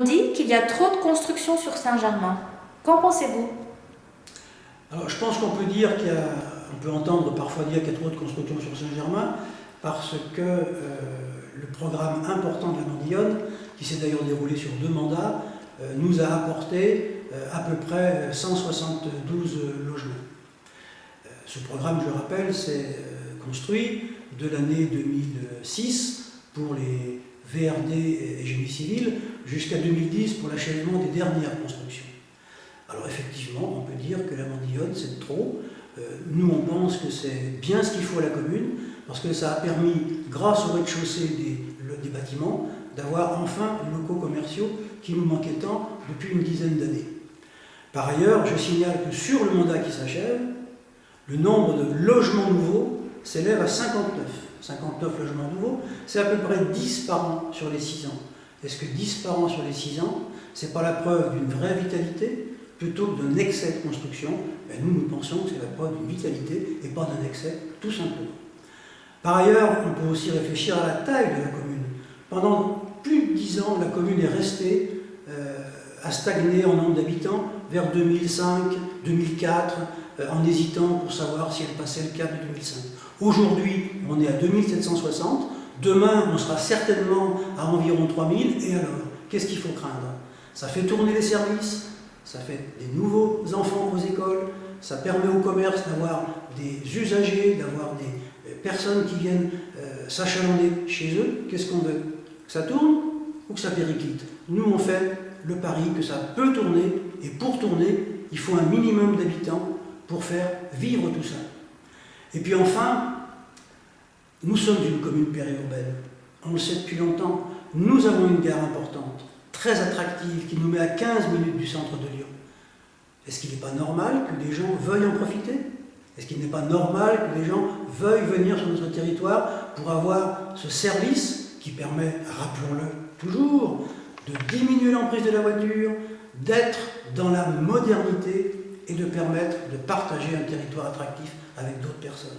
On dit qu'il y a trop de constructions sur Saint-Germain. Qu'en pensez-vous? Alors, je pense qu'on peut dire on peut entendre parfois dire qu'il y a trop de constructions sur Saint-Germain parce que le programme important de la Mandillonne, qui s'est d'ailleurs déroulé sur 2 mandats, nous a apporté à peu près 172 logements. Ce programme, je rappelle, s'est construit de l'année 2006 pour les VRD et génie civil jusqu'à 2010 pour l'achèvement des dernières constructions. Alors effectivement, on peut dire que la Mandillonne, c'est trop. Nous, on pense que c'est bien ce qu'il faut à la commune, parce que ça a permis, grâce au rez-de-chaussée des bâtiments, d'avoir enfin les locaux commerciaux qui nous manquaient tant depuis une dizaine d'années. Par ailleurs, je signale que sur le mandat qui s'achève, le nombre de logements nouveaux s'élève à 59. 59 logements nouveaux, c'est à peu près 10 par an sur les 6 ans. Est-ce que 10 par an sur les 6 ans, c'est pas la preuve d'une vraie vitalité plutôt que d'un excès de construction? Nous pensons que c'est la preuve d'une vitalité et pas d'un excès, tout simplement. Par ailleurs, on peut aussi réfléchir à la taille de la commune. Pendant plus de 10 ans, la commune est restée à stagner en nombre d'habitants vers 2005, 2004, en hésitant pour savoir si elle passait le cap de 2005. Aujourd'hui, on est à 2760. Demain, on sera certainement à environ 3000. Et alors, qu'est-ce qu'il faut craindre? Ça fait tourner les services, ça fait des nouveaux enfants aux écoles, ça permet au commerce d'avoir des usagers, d'avoir des personnes qui viennent s'achalander chez eux. Qu'est-ce qu'on veut? Que ça tourne ou que ça périclite? Nous, on fait le pari que ça peut tourner, et pour tourner, il faut un minimum d'habitants pour faire vivre tout ça. Et puis enfin, nous sommes une commune périurbaine. On le sait depuis longtemps. Nous avons une gare importante, très attractive, qui nous met à 15 minutes du centre de Lyon. Est-ce qu'il n'est pas normal que les gens veuillent en profiter? Est-ce qu'il n'est pas normal que les gens veuillent venir sur notre territoire pour avoir ce service qui permet, rappelons-le toujours, de diminuer l'emprise de la voiture, d'être dans la modernité et de permettre de partager un territoire attractif avec d'autres personnes?